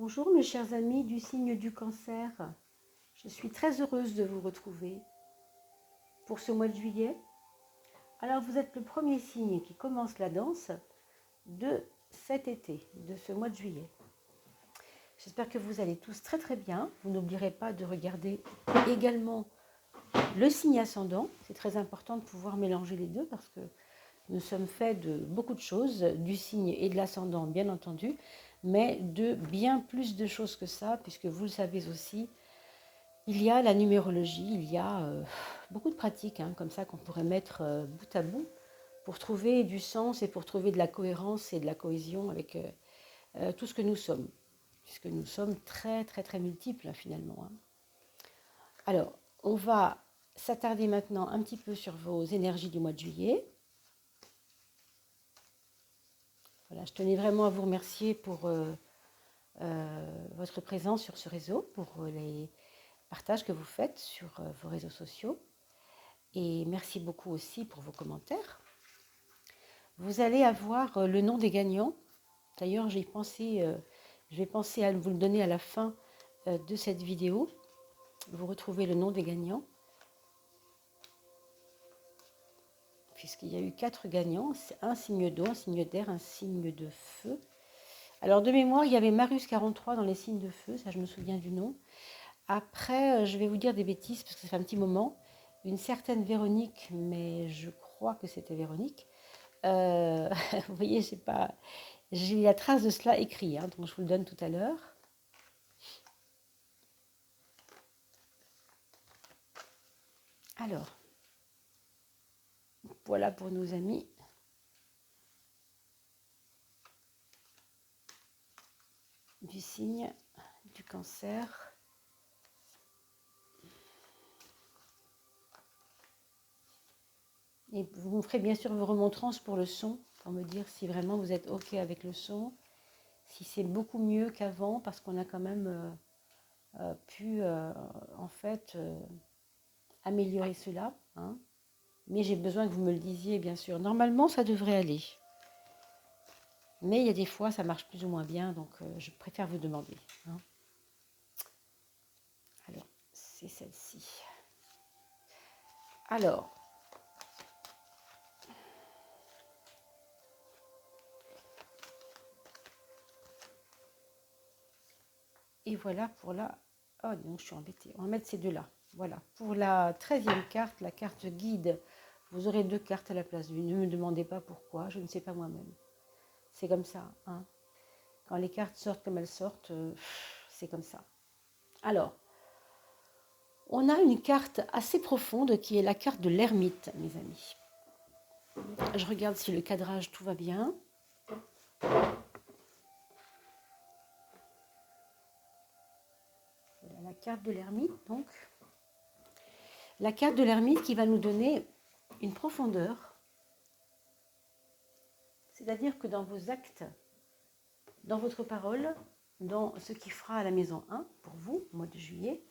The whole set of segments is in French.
Bonjour mes chers amis du signe du cancer, je suis très heureuse de vous retrouver pour ce mois de juillet. Alors vous êtes le premier signe qui commence la danse de cet été, de ce mois de juillet. J'espère que vous allez tous très très bien. Vous n'oublierez pas de regarder également le signe ascendant. C'est très important de pouvoir mélanger les deux parce que nous sommes faits de beaucoup de choses, du signe et de l'ascendant bien entendu, mais de bien plus de choses que ça, puisque vous le savez aussi, il y a la numérologie, il y a beaucoup de pratiques comme ça qu'on pourrait mettre bout à bout pour trouver du sens et pour trouver de la cohérence et de la cohésion avec tout ce que nous sommes, puisque nous sommes très très très multiples finalement. Alors, on va s'attarder maintenant un petit peu sur vos énergies du mois de juillet. Voilà, je tenais vraiment à vous remercier pour votre présence sur ce réseau, pour les partages que vous faites sur vos réseaux sociaux. Et merci beaucoup aussi pour vos commentaires. Vous allez avoir le nom des gagnants. D'ailleurs, je vais penser à vous le donner à la fin de cette vidéo. Vous retrouvez le nom des gagnants. Puisqu'il y a eu 4 gagnants, un signe d'eau, un signe d'air, un signe de feu. Alors de mémoire, il y avait Marius 43 dans les signes de feu, ça je me souviens du nom. Après, je vais vous dire des bêtises parce que ça fait un petit moment. Une certaine Véronique, mais je crois que c'était Véronique. Vous voyez, j'ai la trace de cela écrit, donc je vous le donne tout à l'heure. Alors, voilà pour nos amis. Du signe du cancer. Et vous me ferez bien sûr vos remontrances pour le son, pour me dire si vraiment vous êtes OK avec le son, si c'est beaucoup mieux qu'avant, parce qu'on a quand même pu en fait améliorer cela. Mais j'ai besoin que vous me le disiez, bien sûr. Normalement, ça devrait aller. Mais il y a des fois, ça marche plus ou moins bien, donc je préfère vous demander. Alors, c'est celle-ci. Alors, et voilà pour la... Oh non, je suis embêtée. On va mettre ces deux-là. Voilà. Pour la 13e carte, la carte guide, vous aurez 2 cartes à la place d'une. Ne me demandez pas pourquoi, je ne sais pas moi-même. C'est comme ça. Quand les cartes sortent comme elles sortent, c'est comme ça. Alors, on a une carte assez profonde qui est la carte de l'ermite, mes amis. Je regarde si le cadrage, tout va bien. Voilà la carte de l'ermite, donc. La carte de l'ermite qui va nous donner une profondeur. C'est-à-dire que dans vos actes, dans votre parole, dans ce qui fera à la maison 1, pour vous, au mois de juillet,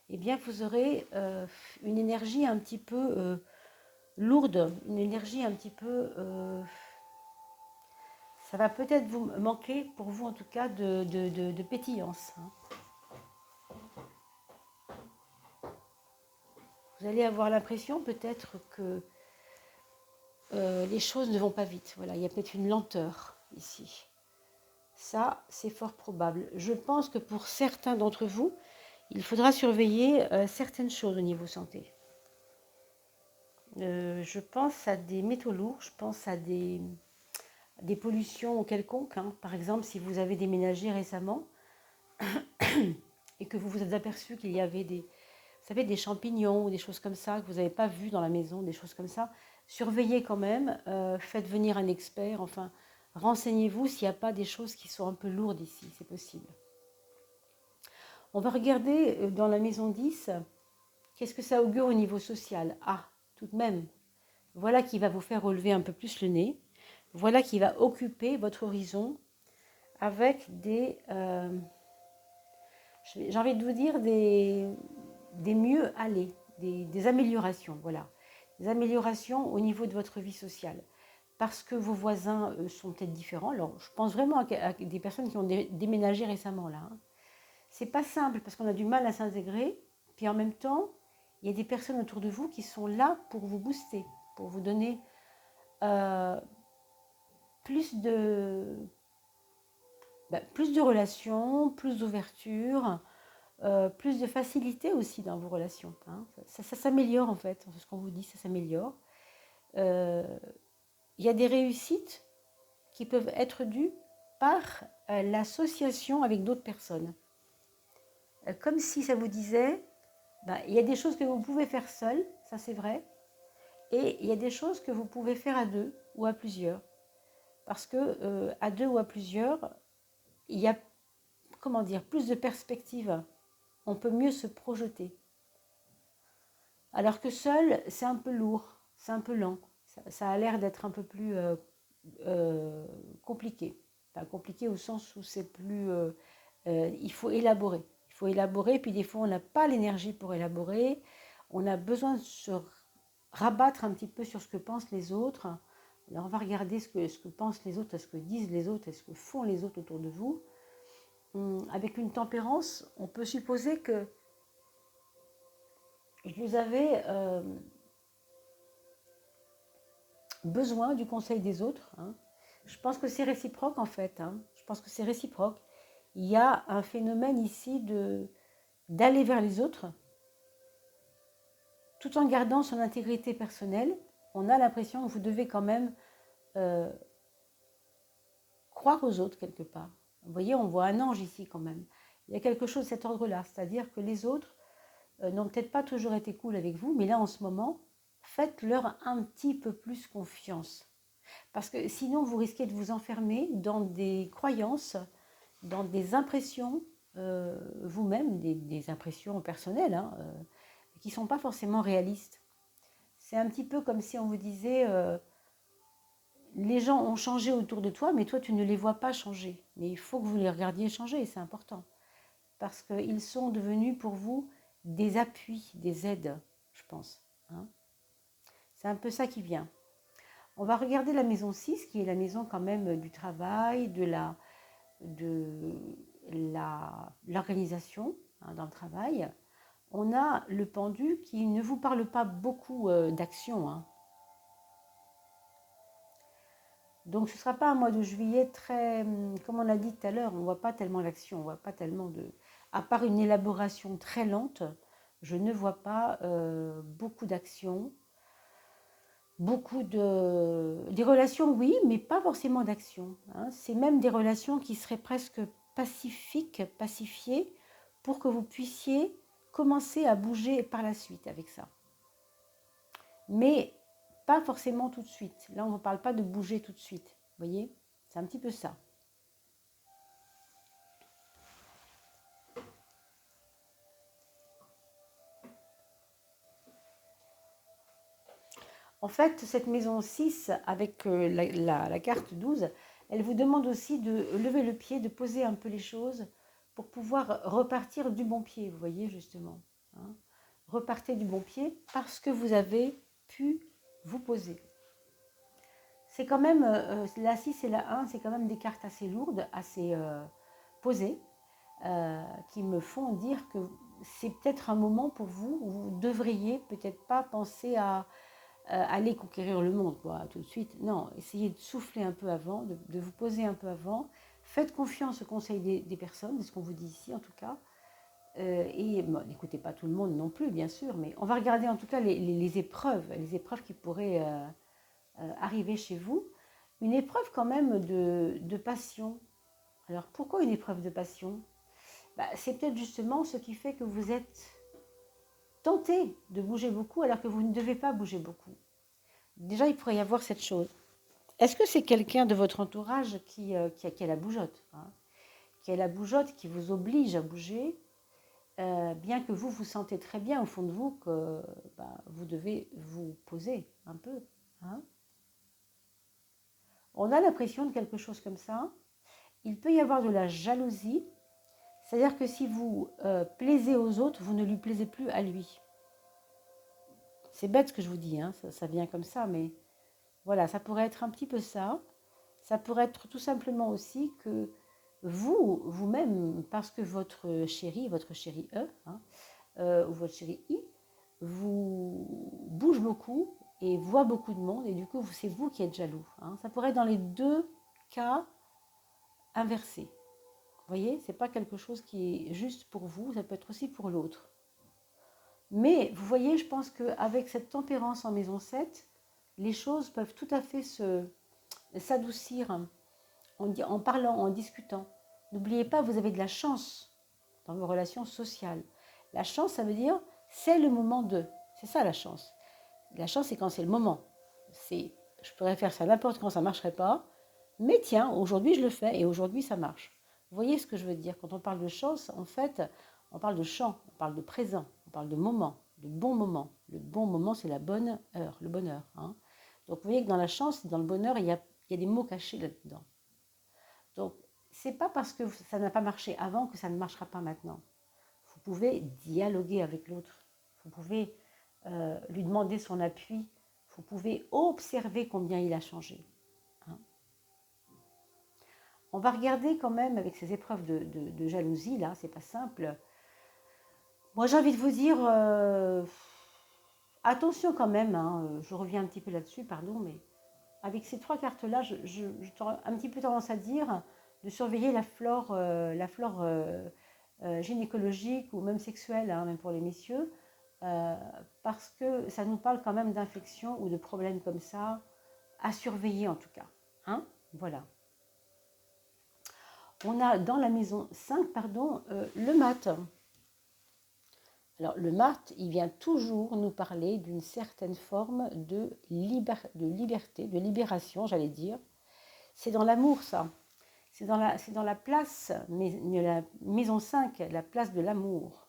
eh bien, vous aurez une énergie un petit peu lourde, une énergie un petit peu... ça va peut-être vous manquer, pour vous en tout cas, de pétillance. Vous allez avoir l'impression peut-être que les choses ne vont pas vite. Voilà, il y a peut-être une lenteur ici. Ça, c'est fort probable. Je pense que pour certains d'entre vous, il faudra surveiller certaines choses au niveau santé. Je pense à des métaux lourds, je pense à des pollutions quelconques. Par exemple, si vous avez déménagé récemment et que vous vous êtes aperçu qu'il y avait des champignons ou des choses comme ça que vous n'avez pas vues dans la maison, des choses comme ça, surveillez quand même, faites venir un expert, enfin, renseignez-vous s'il n'y a pas des choses qui sont un peu lourdes ici, c'est possible. On va regarder dans la maison 10, qu'est-ce que ça augure au niveau social. Tout de même, voilà qui va vous faire relever un peu plus le nez. Voilà qui va occuper votre horizon avec des, j'ai envie de vous dire, des mieux aller, des améliorations, voilà. Des améliorations au niveau de votre vie sociale. parce que vos voisins sont peut-être différents. Alors, je pense vraiment à des personnes qui ont déménagé récemment là. Hein. C'est pas simple parce qu'on a du mal à s'intégrer. Puis en même temps, il y a des personnes autour de vous qui sont là pour vous booster, pour vous donner euh, plus de, plus de relations, plus d'ouverture, plus de facilité aussi dans vos relations. Hein. Ça s'améliore en fait, c'est ce qu'on vous dit, ça s'améliore. Il y a des réussites qui peuvent être dues par l'association avec d'autres personnes. Comme si ça vous disait, il y a des choses que vous pouvez faire seul, ça c'est vrai, et il y a des choses que vous pouvez faire à deux ou à plusieurs. Parce que à deux ou à plusieurs, il y a, comment dire, plus de perspectives. On peut mieux se projeter. Alors que seul, c'est un peu lourd, c'est un peu lent. Ça a l'air d'être un peu plus compliqué. Enfin, compliqué au sens où c'est plus... il faut élaborer. Il faut élaborer, puis des fois, on n'a pas l'énergie pour élaborer. On a besoin de se rabattre un petit peu sur ce que pensent les autres. Alors, on va regarder ce que pensent les autres, ce que disent les autres, ce que font les autres autour de vous. Avec une tempérance, on peut supposer que vous avez besoin du conseil des autres. Hein. Je pense que c'est réciproque en fait. Hein. Je pense que c'est réciproque. Il y a un phénomène ici d'aller vers les autres tout en gardant son intégrité personnelle. On a l'impression que vous devez quand même croire aux autres quelque part. Vous voyez, on voit un ange ici quand même. Il y a quelque chose de cet ordre-là, c'est-à-dire que les autres n'ont peut-être pas toujours été cool avec vous, mais là en ce moment, faites-leur un petit peu plus confiance. Parce que sinon, vous risquez de vous enfermer dans des croyances, dans des impressions, vous-même, des impressions personnelles, hein, qui ne sont pas forcément réalistes. C'est un petit peu comme si on vous disait, les gens ont changé autour de toi, mais toi, tu ne les vois pas changer. Mais il faut que vous les regardiez changer, c'est important. Parce qu'ils sont devenus pour vous des appuis, des aides, je pense. Hein. C'est un peu ça qui vient. On va regarder la maison 6, qui est la maison quand même du travail, de l'organisation hein, dans le travail. On a le pendu qui ne vous parle pas beaucoup d'action. Hein. Donc ce ne sera pas un mois de juillet très, comme on l'a dit tout à l'heure, on ne voit pas tellement l'action, on ne voit pas tellement de... À part une élaboration très lente, je ne vois pas beaucoup d'action. Beaucoup des relations, oui, mais pas forcément d'action. Hein. C'est même des relations qui seraient presque pacifiques, pacifiées, pour que vous puissiez commencer à bouger par la suite avec ça. Mais pas forcément tout de suite. Là, on ne vous parle pas de bouger tout de suite. Vous voyez? C'est un petit peu ça. En fait, cette maison 6, avec la carte 12, elle vous demande aussi de lever le pied, de poser un peu les choses pour pouvoir repartir du bon pied, vous voyez justement. Hein. Repartez du bon pied parce que vous avez pu vous poser. C'est quand même, la 6 et la 1, c'est quand même des cartes assez lourdes, assez posées, qui me font dire que c'est peut-être un moment pour vous où vous devriez peut-être pas penser à aller conquérir le monde, quoi, tout de suite. Non, essayez de souffler un peu avant, de vous poser un peu avant. Faites confiance au conseil des personnes, c'est ce qu'on vous dit ici en tout cas. Et bon, n'écoutez pas tout le monde non plus, bien sûr, mais on va regarder en tout cas les épreuves qui pourraient arriver chez vous. Une épreuve quand même de passion. Alors pourquoi une épreuve de passion? C'est peut-être justement ce qui fait que vous êtes tenté de bouger beaucoup alors que vous ne devez pas bouger beaucoup. Déjà, il pourrait y avoir cette chose. Est-ce que c'est quelqu'un de votre entourage qui a la bougeotte hein, qui a la bougeotte, qui vous oblige à bouger, bien que vous vous sentez très bien au fond de vous que vous devez vous poser un peu. Hein. On a l'impression de quelque chose comme ça. Il peut y avoir de la jalousie. C'est-à-dire que si vous plaisez aux autres, vous ne lui plaisez plus à lui. C'est bête ce que je vous dis, hein, ça vient comme ça, mais Voilà, ça pourrait être un petit peu ça. Ça pourrait être tout simplement aussi que vous-même, parce que votre chéri E, hein, ou votre chéri I, vous bouge beaucoup et voit beaucoup de monde, et du coup, c'est vous qui êtes jaloux. Hein. Ça pourrait être dans les deux cas inversés. Vous voyez, c'est pas quelque chose qui est juste pour vous, ça peut être aussi pour l'autre. Mais vous voyez, je pense qu'avec cette tempérance en maison 7, les choses peuvent tout à fait s'adoucir en parlant, en discutant. N'oubliez pas, vous avez de la chance dans vos relations sociales. La chance, ça veut dire, c'est le moment de. C'est ça la chance. La chance, c'est quand c'est le moment. Je pourrais faire ça n'importe quand, ça ne marcherait pas. Mais tiens, aujourd'hui, je le fais et aujourd'hui, ça marche. Vous voyez ce que je veux dire? Quand on parle de chance, en fait, on parle de champ, on parle de présent, on parle de moment, de bon moment. Le bon moment, c'est la bonne heure, le bonheur. Hein. Donc, vous voyez que dans la chance, dans le bonheur, il y a des mots cachés là-dedans. Donc, c'est pas parce que ça n'a pas marché avant que ça ne marchera pas maintenant. Vous pouvez dialoguer avec l'autre. Vous pouvez lui demander son appui. Vous pouvez observer combien il a changé. Hein. On va regarder quand même avec ces épreuves de jalousie, là, c'est pas simple. Moi, j'ai envie de vous dire, attention quand même, hein, je reviens un petit peu là-dessus, pardon, mais avec ces trois cartes-là, j'ai un petit peu tendance à dire de surveiller la flore gynécologique ou même sexuelle, hein, même pour les messieurs, parce que ça nous parle quand même d'infections ou de problèmes comme ça, à surveiller en tout cas. Hein, voilà. On a dans la maison 5, pardon, le mat. Alors le mat, il vient toujours nous parler d'une certaine forme de liberté, de libération, j'allais dire. C'est dans l'amour, ça. C'est dans la place, la maison 5, la place de l'amour.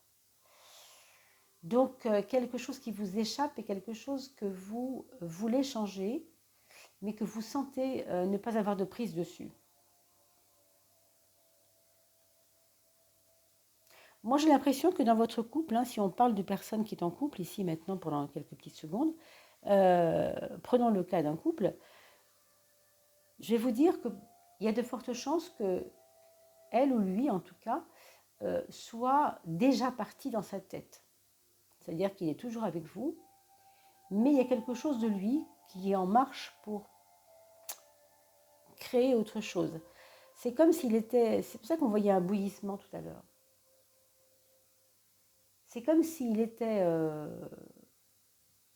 Donc, quelque chose qui vous échappe et quelque chose que vous voulez changer, mais que vous sentez ne pas avoir de prise dessus. Moi, j'ai l'impression que dans votre couple, hein, si on parle de personne qui est en couple, ici maintenant pendant quelques petites secondes, prenons le cas d'un couple, je vais vous dire qu'il y a de fortes chances que elle ou lui, en tout cas, soit déjà parti dans sa tête. C'est-à-dire qu'il est toujours avec vous, mais il y a quelque chose de lui qui est en marche pour créer autre chose. C'est comme s'il était... C'est pour ça qu'on voyait un bouillissement tout à l'heure. C'est comme s'il était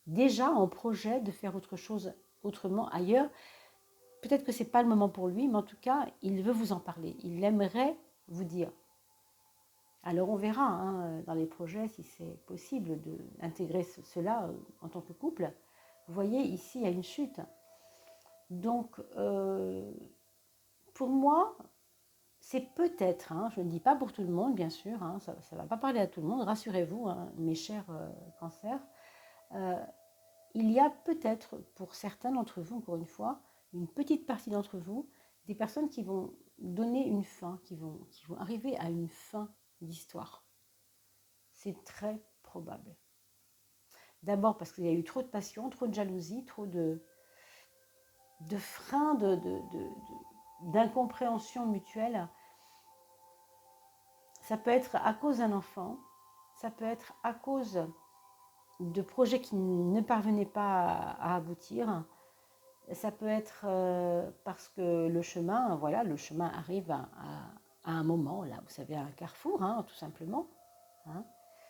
déjà en projet de faire autre chose autrement ailleurs. Peut-être que ce n'est pas le moment pour lui, mais en tout cas, il veut vous en parler. Il aimerait vous dire. Alors on verra hein, dans les projets si c'est possible d'intégrer cela en tant que couple. Vous voyez, ici, il y a une chute. Donc, pour moi, c'est peut-être, hein, je ne dis pas pour tout le monde, bien sûr, hein, ça ne va pas parler à tout le monde, rassurez-vous, hein, mes chers cancers. Il y a peut-être, pour certains d'entre vous, encore une fois, une petite partie d'entre vous, des personnes qui vont donner une fin, qui vont arriver à une fin d'histoire. C'est très probable. D'abord parce qu'il y a eu trop de passion, trop de jalousie, trop de freins, d'incompréhension mutuelle. Ça peut être à cause d'un enfant, ça peut être à cause de projets qui ne parvenaient pas à aboutir. Ça peut être parce que le chemin arrive à un moment, là, vous savez, à un carrefour, hein, tout simplement. Hein.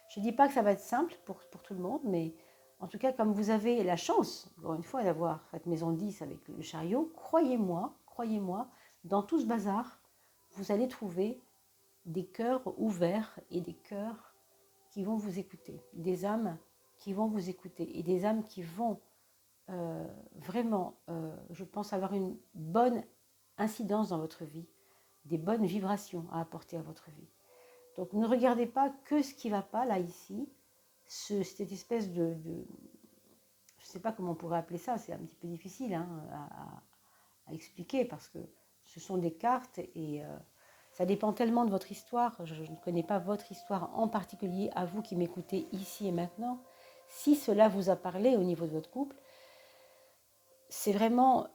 Je ne dis pas que ça va être simple pour tout le monde, mais en tout cas, comme vous avez la chance, encore une fois, d'avoir cette maison 10 avec le chariot, croyez-moi, dans tout ce bazar, vous allez trouver des cœurs ouverts et des cœurs qui vont vous écouter, des âmes qui vont vous écouter et des âmes qui vont vraiment, je pense, avoir une bonne incidence dans votre vie, des bonnes vibrations à apporter à votre vie. Donc ne regardez pas que ce qui ne va pas là, ici, cette espèce de je ne sais pas comment on pourrait appeler ça, c'est un petit peu difficile hein, à expliquer parce que ce sont des cartes et ça dépend tellement de votre histoire. Je ne connais pas votre histoire en particulier, à vous qui m'écoutez ici et maintenant. Si cela vous a parlé au niveau de votre couple, c'est vraiment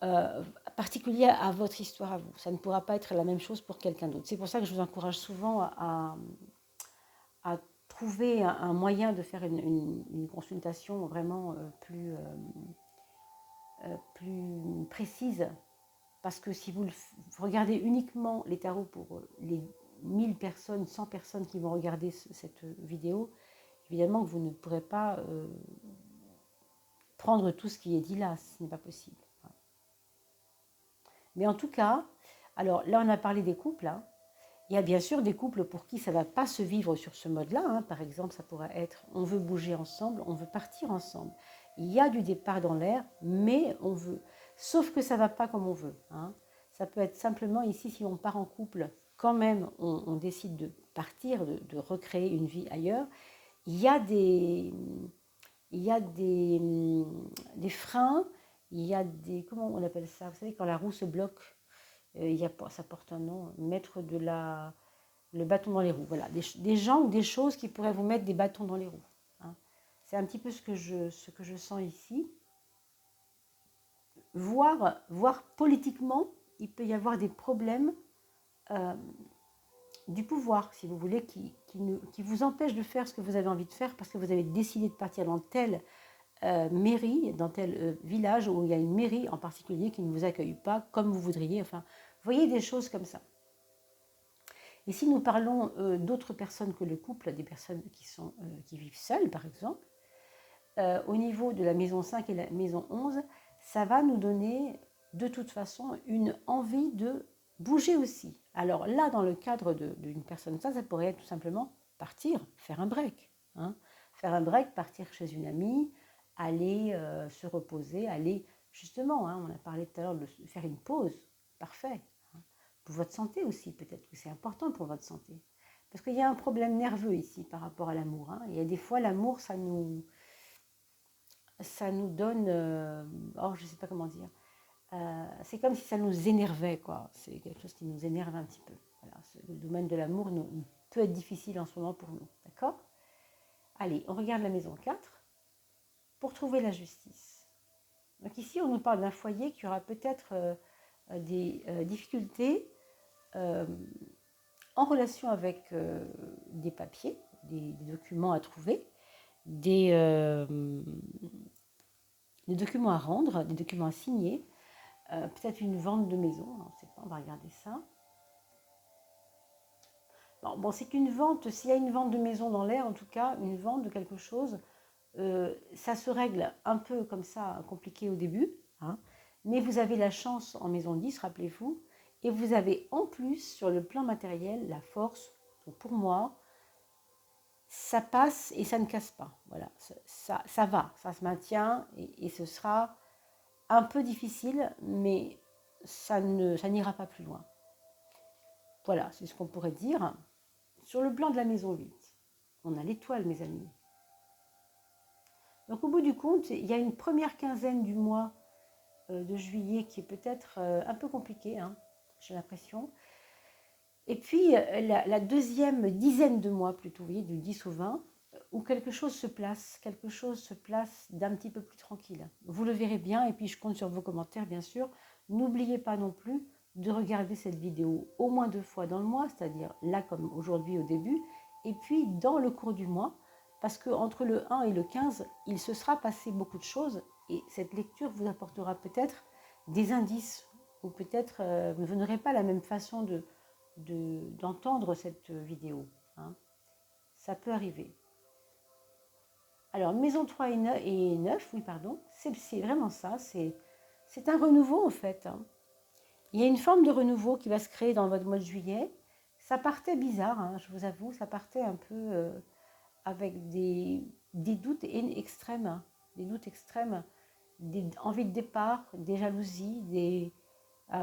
particulier à votre histoire à vous. Ça ne pourra pas être la même chose pour quelqu'un d'autre. C'est pour ça que je vous encourage souvent à trouver un moyen de faire une consultation vraiment plus précise. Parce que si vous regardez uniquement les tarots pour les 1000 personnes, 100 personnes qui vont regarder cette vidéo, évidemment que vous ne pourrez pas prendre tout ce qui est dit là, ce n'est pas possible. Mais en tout cas, alors là on a parlé des couples, hein. Il y a bien sûr des couples pour qui ça ne va pas se vivre sur ce mode-là, hein. Par exemple, ça pourrait être on veut bouger ensemble, on veut partir ensemble. Il y a du départ dans l'air, mais on veut. Sauf que ça ne va pas comme on veut, hein. Ça peut être simplement ici, si on part en couple, quand même, on décide de partir, de recréer une vie ailleurs. Il y a des freins, il y a des, comment on appelle ça? Vous savez, quand la roue se bloque, ça porte un nom, mettre le bâton dans les roues. Voilà, des gens ou des choses qui pourraient vous mettre des bâtons dans les roues, hein. C'est un petit peu ce que je sens ici. Voir politiquement, il peut y avoir des problèmes du pouvoir, si vous voulez, qui vous empêchent de faire ce que vous avez envie de faire parce que vous avez décidé de partir dans telle mairie, dans tel village où il y a une mairie en particulier qui ne vous accueille pas comme vous voudriez. Enfin, vous voyez des choses comme ça. Et si nous parlons d'autres personnes que le couple, des personnes qui vivent seules, par exemple, au niveau de la maison 5 et la maison 11, ça va nous donner de toute façon une envie de bouger aussi. Alors là, dans le cadre d'une personne, ça pourrait être tout simplement partir, faire un break, hein. Faire un break, partir chez une amie, aller se reposer, aller justement, hein, on a parlé tout à l'heure de faire une pause, parfait. Pour votre santé aussi, peut-être que c'est important pour votre santé. Parce qu'il y a un problème nerveux ici par rapport à l'amour, hein. Il y a des fois, l'amour, ça nous donne, je ne sais pas comment dire, c'est comme si ça nous énervait, quoi. C'est quelque chose qui nous énerve un petit peu. Voilà, le domaine de l'amour peut être difficile en ce moment pour nous, d'accord? Allez, on regarde la maison 4 pour trouver la justice. Donc ici, on nous parle d'un foyer qui aura peut-être des difficultés en relation avec des papiers, des documents à trouver, des documents à rendre, des documents à signer, peut-être une vente de maison, on ne sait pas, on va regarder ça. Bon, c'est qu'une vente, s'il y a une vente de maison dans l'air, en tout cas, une vente de quelque chose, ça se règle un peu comme ça, compliqué au début, hein, mais vous avez la chance en maison 10, rappelez-vous, et vous avez en plus, sur le plan matériel, la force. Donc pour moi, ça passe et ça ne casse pas. Voilà, ça va, ça se maintient et ce sera un peu difficile, mais ça n'ira pas plus loin. Voilà, c'est ce qu'on pourrait dire. Sur le plan de la maison 8, on a l'étoile, mes amis. Donc au bout du compte, il y a une première quinzaine du mois de juillet qui est peut-être un peu compliquée, hein, j'ai l'impression. Et puis la deuxième dizaine de mois plutôt, vous voyez, du 10 au 20, où quelque chose se place d'un petit peu plus tranquille. Vous le verrez bien, et puis je compte sur vos commentaires, bien sûr. N'oubliez pas non plus de regarder cette vidéo au moins 2 fois dans le mois, c'est-à-dire là comme aujourd'hui au début, et puis dans le cours du mois, parce qu'entre le 1 et le 15, il se sera passé beaucoup de choses, et cette lecture vous apportera peut-être des indices, ou peut-être vous n'aurez pas la même façon d'entendre cette vidéo, hein. Ça peut arriver. Alors, maison 3 et 9, oui, pardon, c'est vraiment ça, c'est un renouveau en fait, hein. Il y a une forme de renouveau qui va se créer dans votre mois de juillet. Ça partait bizarre, hein, je vous avoue, ça partait un peu avec des doutes extrêmes, hein, des doutes extrêmes, des envies de départ, des jalousies, des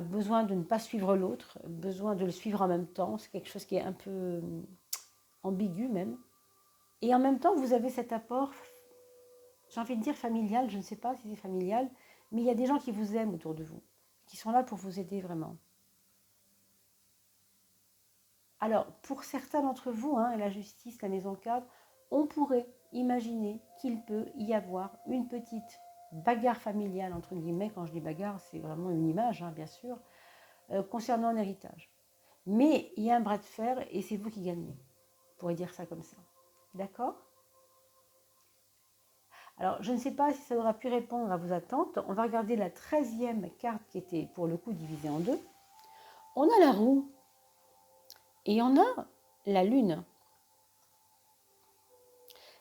besoin de ne pas suivre l'autre, besoin de le suivre en même temps. C'est quelque chose qui est un peu ambigu même. Et en même temps, vous avez cet apport, j'ai envie de dire familial, je ne sais pas si c'est familial, mais il y a des gens qui vous aiment autour de vous, qui sont là pour vous aider vraiment. Alors, pour certains d'entre vous, hein, la justice, la maison 4, on pourrait imaginer qu'il peut y avoir une petite bagarre familiale, entre guillemets. Quand je dis bagarre, c'est vraiment une image, hein, bien sûr, concernant un héritage. Mais il y a un bras de fer et c'est vous qui gagnez. On pourrait dire ça comme ça. D'accord? Alors, je ne sais pas si ça aura pu répondre à vos attentes. On va regarder la 13e carte qui était pour le coup divisée en deux. On a la roue et on a la lune.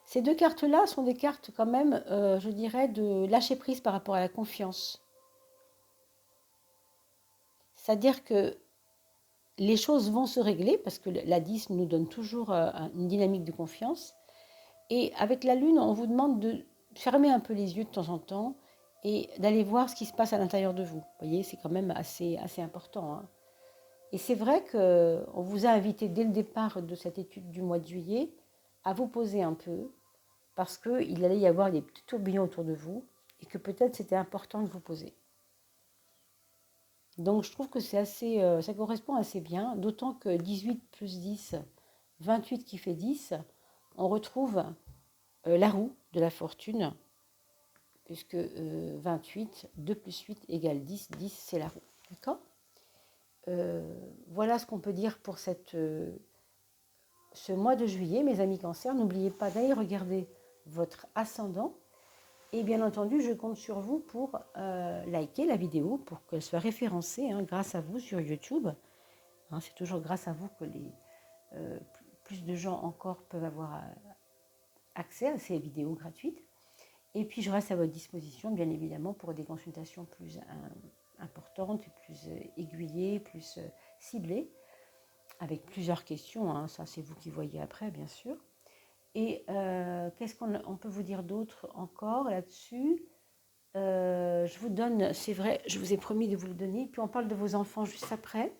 Ces deux cartes-là sont des cartes quand même, je dirais, de lâcher prise par rapport à la confiance. C'est-à-dire que les choses vont se régler parce que la 10 nous donne toujours une dynamique de confiance. Et avec la lune, on vous demande de fermer un peu les yeux de temps en temps et d'aller voir ce qui se passe à l'intérieur de vous. Vous voyez, c'est quand même assez important, hein. Et c'est vrai qu'on vous a invité dès le départ de cette étude du mois de juillet à vous poser un peu parce qu'il allait y avoir des petits tourbillons autour de vous et que peut-être c'était important de vous poser. Donc je trouve que c'est assez, ça correspond assez bien, d'autant que 18 plus 10, 28 qui fait 10, on retrouve la roue de la fortune, puisque 28, 2 plus 8 égale 10, 10 c'est la roue. D'accord? Voilà ce qu'on peut dire pour ce mois de juillet, mes amis Cancer. N'oubliez pas d'aller regarder votre ascendant. Et bien entendu, je compte sur vous pour liker la vidéo, pour qu'elle soit référencée, hein, grâce à vous sur YouTube. Hein, c'est toujours grâce à vous que plus de gens encore peuvent avoir accès à ces vidéos gratuites. Et puis, je reste à votre disposition, bien évidemment, pour des consultations plus importantes, plus aiguillées, plus ciblées, avec plusieurs questions. Hein, ça, c'est vous qui voyez après, bien sûr. Et qu'est-ce qu'on peut vous dire d'autre encore là-dessus? Je vous donne, c'est vrai, je vous ai promis de vous le donner. Puis on parle de vos enfants juste après.